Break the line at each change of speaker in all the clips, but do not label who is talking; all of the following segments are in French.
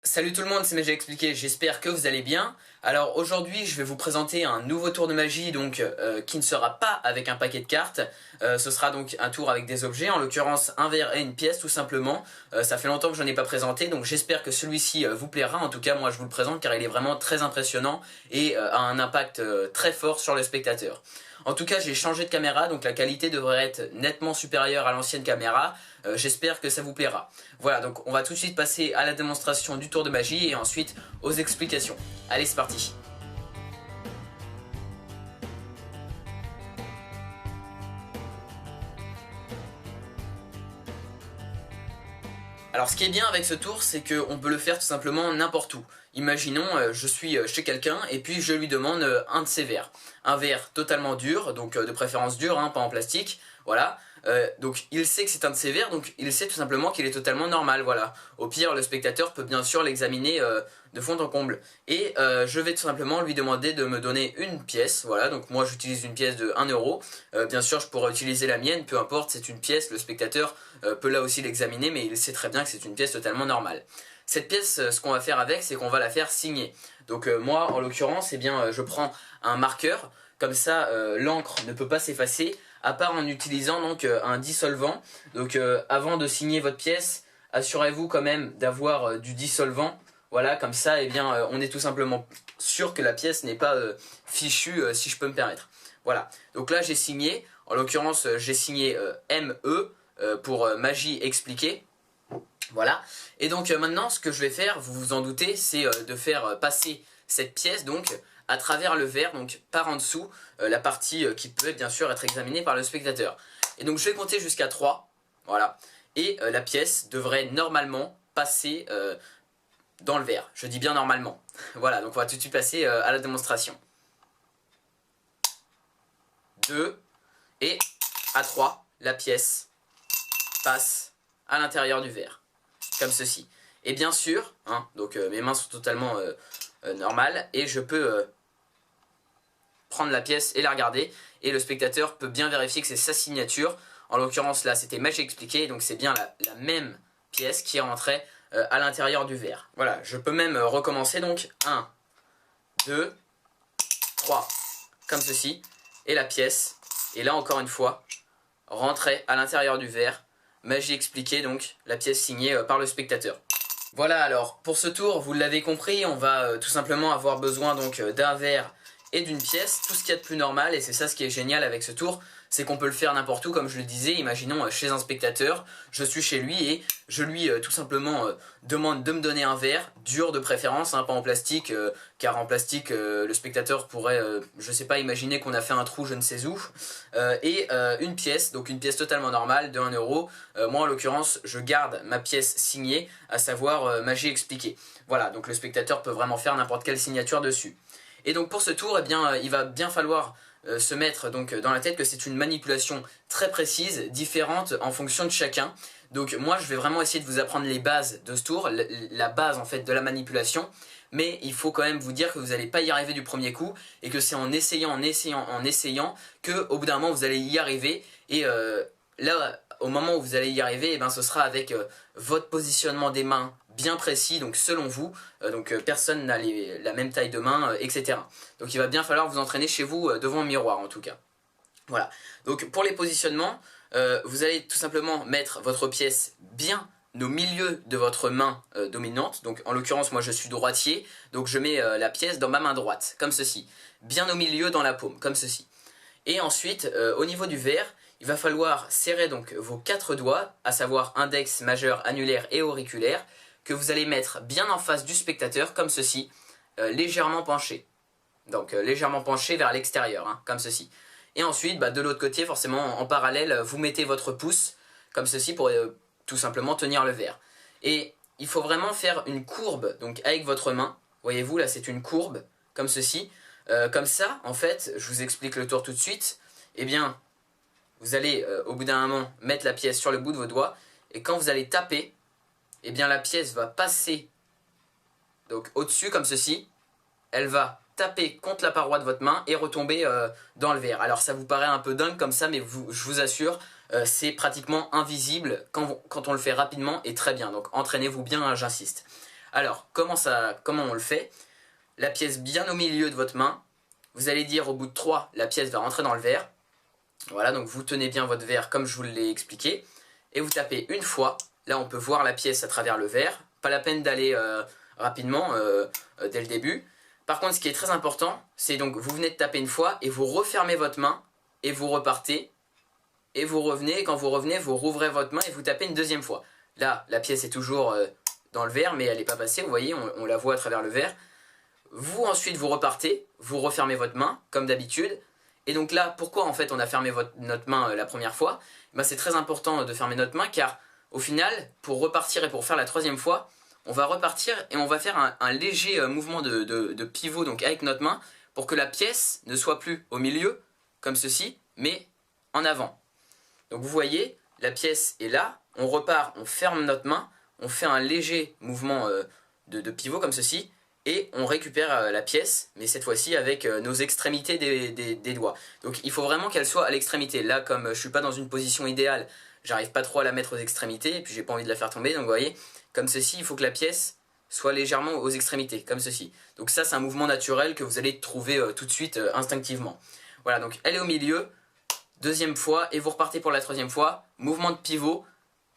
Salut tout le monde, c'est Magie Expliqué, j'espère que vous allez bien. Alors aujourd'hui je vais vous présenter un nouveau tour de magie qui ne sera pas avec un paquet de cartes. Ce sera donc un tour avec des objets, en l'occurrence un verre et une pièce tout simplement. Ça fait longtemps que je n'en ai pas présenté, donc j'espère que celui-ci vous plaira. En tout cas moi je vous le présente car il est vraiment très impressionnant et a un impact très fort sur le spectateur. En tout cas j'ai changé de caméra, donc la qualité devrait être nettement supérieure à l'ancienne caméra. J'espère que ça vous plaira. Voilà, donc on va tout de suite passer à la démonstration du tour de magie et ensuite aux explications. Allez, c'est parti. Alors ce qui est bien avec ce tour, c'est qu'on peut le faire tout simplement n'importe où. Imaginons, je suis chez quelqu'un et puis je lui demande un de ses verres. Un verre totalement dur, donc de préférence dur, hein, pas en plastique, voilà. Donc il sait que c'est un de ses verres, donc il sait tout simplement qu'il est totalement normal, voilà. Au pire, le spectateur peut bien sûr l'examiner de fond en comble. Et je vais tout simplement lui demander de me donner une pièce, voilà. Donc moi j'utilise une pièce de 1 euro. Bien sûr je pourrais utiliser la mienne, peu importe, c'est une pièce, le spectateur peut là aussi l'examiner, mais il sait très bien que c'est une pièce totalement normale. Cette pièce, ce qu'on va faire avec, c'est qu'on va la faire signer. Donc moi, en l'occurrence, eh bien, je prends un marqueur, comme ça l'encre ne peut pas s'effacer, à part en utilisant donc un dissolvant. Donc avant de signer votre pièce, assurez-vous quand même d'avoir du dissolvant. Voilà, comme ça, eh bien, on est tout simplement sûr que la pièce n'est pas fichue, si je peux me permettre. Voilà, donc là j'ai signé, en l'occurrence j'ai signé ME pour Magie Expliquée. Voilà, et donc maintenant ce que je vais faire, vous vous en doutez, c'est de faire passer cette pièce donc à travers le verre, donc par en dessous, la partie qui peut bien sûr être examinée par le spectateur. Et donc je vais compter jusqu'à 3, voilà, et la pièce devrait normalement passer dans le verre. Je dis bien normalement. Voilà, donc on va tout de suite passer à la démonstration. 2, et à 3, la pièce passe à l'intérieur du verre. Comme ceci. Et bien sûr, hein, donc mes mains sont totalement normales et je peux prendre la pièce et la regarder et le spectateur peut bien vérifier que c'est sa signature. En l'occurrence là c'était Magie Expliquée, donc c'est bien la même pièce qui est rentrée à l'intérieur du verre. Voilà, je peux même recommencer donc 1, 2, 3, comme ceci, et la pièce, et là encore une fois, rentrait à l'intérieur du verre. Magie Expliquée, donc la pièce signée par le spectateur. Voilà, alors pour ce tour, vous l'avez compris, on va tout simplement avoir besoin donc d'un verre et d'une pièce, tout ce qu'il y a de plus normal, et c'est ça ce qui est génial avec ce tour, c'est qu'on peut le faire n'importe où, comme je le disais. Imaginons chez un spectateur, je suis chez lui et je lui tout simplement demande de me donner un verre, dur de préférence, hein, pas en plastique, car en plastique le spectateur pourrait, je sais pas, imaginer qu'on a fait un trou je ne sais où, et une pièce, donc une pièce totalement normale de 1 euro. Moi en l'occurrence je garde ma pièce signée, à savoir Magie Expliquée. Voilà, donc le spectateur peut vraiment faire n'importe quelle signature dessus. Et donc pour ce tour, eh bien, il va bien falloir se mettre donc dans la tête que c'est une manipulation très précise, différente en fonction de chacun. Donc moi je vais vraiment essayer de vous apprendre les bases de ce tour, la base en fait de la manipulation, mais il faut quand même vous dire que vous n'allez pas y arriver du premier coup et que c'est en essayant que au bout d'un moment vous allez y arriver. Et là au moment où vous allez y arriver, eh ben, ce sera avec votre positionnement des mains bien précis, donc selon vous, personne n'a la même taille de main, etc. Donc il va bien falloir vous entraîner chez vous devant un miroir en tout cas. Voilà, donc pour les positionnements, vous allez tout simplement mettre votre pièce bien au milieu de votre main dominante. Donc en l'occurrence moi je suis droitier, donc je mets la pièce dans ma main droite, comme ceci, bien au milieu dans la paume, comme ceci. Et ensuite, au niveau du verre, il va falloir serrer donc vos 4 doigts, à savoir index, majeur, annulaire et auriculaire, que vous allez mettre bien en face du spectateur, comme ceci, légèrement penché. Donc légèrement penché vers l'extérieur, hein, comme ceci. Et ensuite, de l'autre côté, forcément en parallèle, vous mettez votre pouce, comme ceci, pour tout simplement tenir le verre. Et il faut vraiment faire une courbe, donc avec votre main. Voyez-vous, là c'est une courbe, comme ceci. Comme ça, en fait, je vous explique le tour tout de suite. Eh bien, vous allez au bout d'un moment mettre la pièce sur le bout de vos doigts et quand vous allez taper, eh bien la pièce va passer donc au-dessus comme ceci. Elle va taper contre la paroi de votre main et retomber dans le verre. Alors ça vous paraît un peu dingue comme ça, mais je vous assure, c'est pratiquement invisible quand on le fait rapidement et très bien. Donc entraînez-vous bien, hein, j'insiste. Alors, comment on le fait? La pièce bien au milieu de votre main. Vous allez dire au bout de 3, la pièce va rentrer dans le verre. Voilà, donc vous tenez bien votre verre comme je vous l'ai expliqué. Et vous tapez une fois. Là, on peut voir la pièce à travers le verre. Pas la peine d'aller rapidement dès le début. Par contre, ce qui est très important, c'est donc vous venez de taper une fois et vous refermez votre main et vous repartez. Et vous revenez, et quand vous revenez, vous rouvrez votre main et vous tapez une deuxième fois. Là, la pièce est toujours dans le verre, mais elle n'est pas passée, vous voyez, on la voit à travers le verre. Vous ensuite, vous repartez, vous refermez votre main, comme d'habitude. Et donc là, pourquoi en fait on a fermé notre main la première fois? Ben, c'est très important de fermer notre main, car au final, pour repartir et pour faire la troisième fois, on va repartir et on va faire un léger mouvement de pivot donc avec notre main, pour que la pièce ne soit plus au milieu, comme ceci, mais en avant. Donc vous voyez, la pièce est là, on repart, on ferme notre main, on fait un léger mouvement de pivot comme ceci, et on récupère la pièce, mais cette fois-ci avec nos extrémités des doigts. Donc il faut vraiment qu'elle soit à l'extrémité. Là, comme je ne suis pas dans une position idéale, j'arrive pas trop à la mettre aux extrémités, et puis j'ai pas envie de la faire tomber, donc vous voyez, comme ceci, il faut que la pièce soit légèrement aux extrémités, comme ceci. Donc ça, c'est un mouvement naturel que vous allez trouver tout de suite instinctivement. Voilà, donc elle est au milieu, deuxième fois, et vous repartez pour la troisième fois, mouvement de pivot,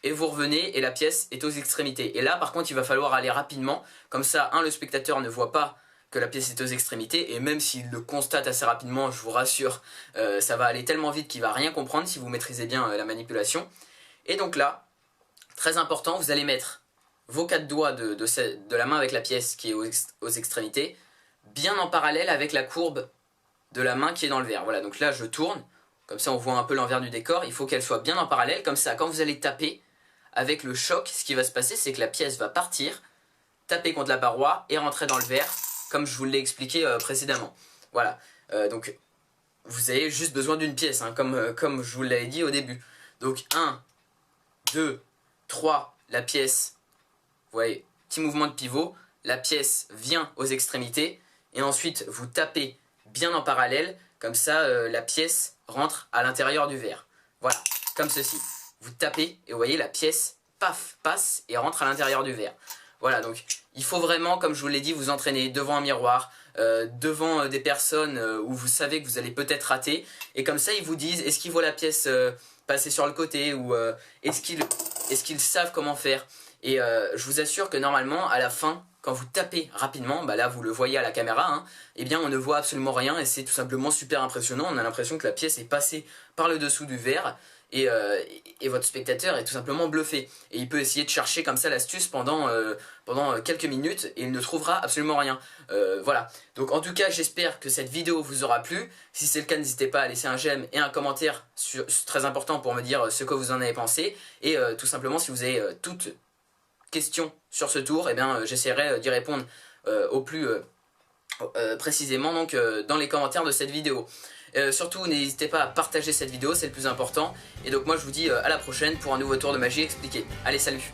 et vous revenez et la pièce est aux extrémités. Et là par contre il va falloir aller rapidement, comme ça le spectateur ne voit pas que la pièce est aux extrémités, et même s'il le constate assez rapidement, je vous rassure, ça va aller tellement vite qu'il va rien comprendre si vous maîtrisez bien la manipulation. Et donc là, très important, vous allez mettre vos 4 doigts de la main avec la pièce qui est aux extrémités, bien en parallèle avec la courbe de la main qui est dans le verre. Voilà, donc là je tourne, comme ça on voit un peu l'envers du décor, il faut qu'elle soit bien en parallèle, comme ça quand vous allez taper, avec le choc, ce qui va se passer, c'est que la pièce va partir, taper contre la paroi et rentrer dans le verre, comme je vous l'ai expliqué précédemment. Voilà, donc vous avez juste besoin d'une pièce, hein, comme je vous l'avais dit au début. Donc 1, 2, 3, la pièce, vous voyez, petit mouvement de pivot, la pièce vient aux extrémités, et ensuite vous tapez bien en parallèle, comme ça la pièce rentre à l'intérieur du verre. Voilà, comme ceci. Vous tapez et vous voyez la pièce, paf, passe et rentre à l'intérieur du verre. Voilà, donc il faut vraiment, comme je vous l'ai dit, vous entraîner devant un miroir, devant des personnes où vous savez que vous allez peut-être rater, et comme ça ils vous disent est-ce qu'ils voient la pièce passer sur le côté, ou est-ce qu'ils savent comment faire. Et je vous assure que normalement à la fin, quand vous tapez rapidement, bah là vous le voyez à la caméra, hein, eh bien on ne voit absolument rien, et c'est tout simplement super impressionnant. On a l'impression que la pièce est passée par le dessous du verre, et votre spectateur est tout simplement bluffé. Et il peut essayer de chercher comme ça l'astuce pendant quelques minutes, et il ne trouvera absolument rien. Voilà, donc en tout cas j'espère que cette vidéo vous aura plu. Si c'est le cas, n'hésitez pas à laisser un j'aime et un commentaire très important pour me dire ce que vous en avez pensé. Et tout simplement, si vous avez toute question sur ce tour, eh bien j'essaierai d'y répondre au plus précisément donc, dans les commentaires de cette vidéo. Surtout n'hésitez pas à partager cette vidéo, c'est le plus important. Et donc moi je vous dis à la prochaine pour un nouveau tour de magie expliqué. Allez, salut!